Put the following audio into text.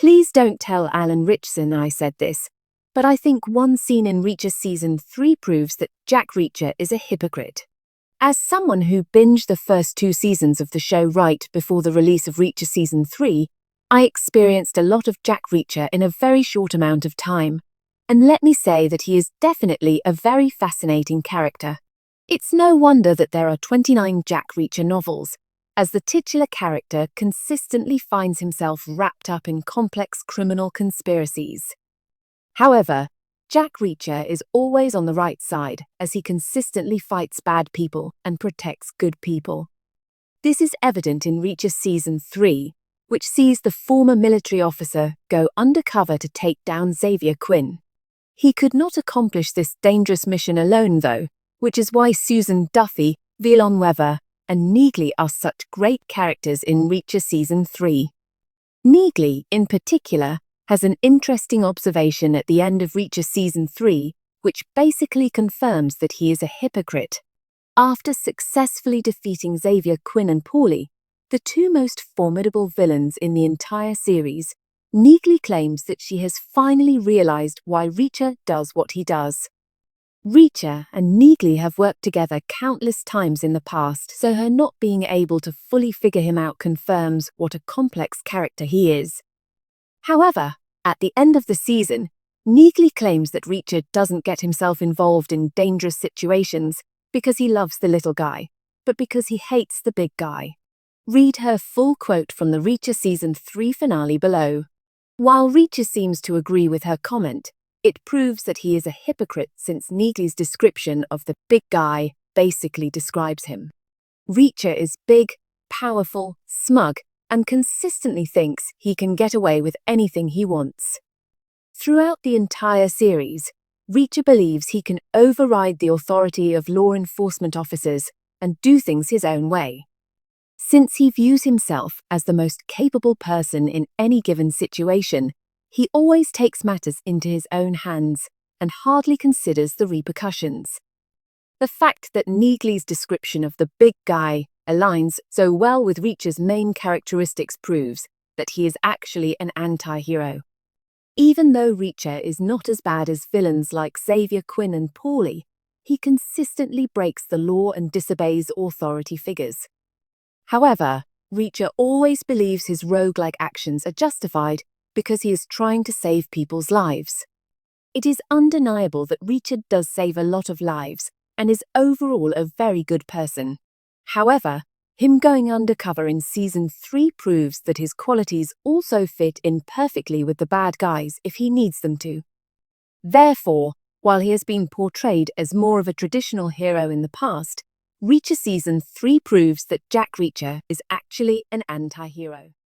Please don't tell Alan Richardson I said this, but I think one scene in Reacher Season 3 proves that Jack Reacher is a hypocrite. As someone who binged the first 2 seasons of the show right before the release of Reacher Season 3, I experienced a lot of Jack Reacher in a very short amount of time. And let me say that he is definitely a very fascinating character. It's no wonder that there are 29 Jack Reacher novels, as the titular character consistently finds himself wrapped up in complex criminal conspiracies. However, Jack Reacher is always on the right side, as he consistently fights bad people and protects good people. This is evident in Reacher Season 3, which sees the former military officer go undercover to take down Xavier Quinn. He could not accomplish this dangerous mission alone, though, which is why Susan Duffy, Villeneuve, and Neagley are such great characters in Reacher Season 3. Neagley, in particular, has an interesting observation at the end of Reacher Season 3, which basically confirms that he is a hypocrite. After successfully defeating Xavier Quinn and Paulie, the 2 most formidable villains in the entire series, Neagley claims that she has finally realized why Reacher does what he does. Reacher and Neagley have worked together countless times in the past, so her not being able to fully figure him out confirms what a complex character he is. However, at the end of the season, Neagley claims that Reacher doesn't get himself involved in dangerous situations because he loves the little guy, but because he hates the big guy. Read her full quote from the Reacher Season 3 finale below. While Reacher seems to agree with her comment, it proves that he is a hypocrite since Neagley's description of the big guy basically describes him. Reacher is big, powerful, smug, and consistently thinks he can get away with anything he wants. Throughout the entire series, Reacher believes he can override the authority of law enforcement officers and do things his own way. Since he views himself as the most capable person in any given situation, he always takes matters into his own hands and hardly considers the repercussions. The fact that Neagley's description of the big guy aligns so well with Reacher's main characteristics proves that he is actually an anti-hero. Even though Reacher is not as bad as villains like Xavier Quinn and Paulie, he consistently breaks the law and disobeys authority figures. However, Reacher always believes his roguelike actions are justified because he is trying to save people's lives. It is undeniable that Reacher does save a lot of lives and is overall a very good person. However, him going undercover in Season 3 proves that his qualities also fit in perfectly with the bad guys if he needs them to. Therefore, while he has been portrayed as more of a traditional hero in the past, Reacher Season 3 proves that Jack Reacher is actually an anti-hero.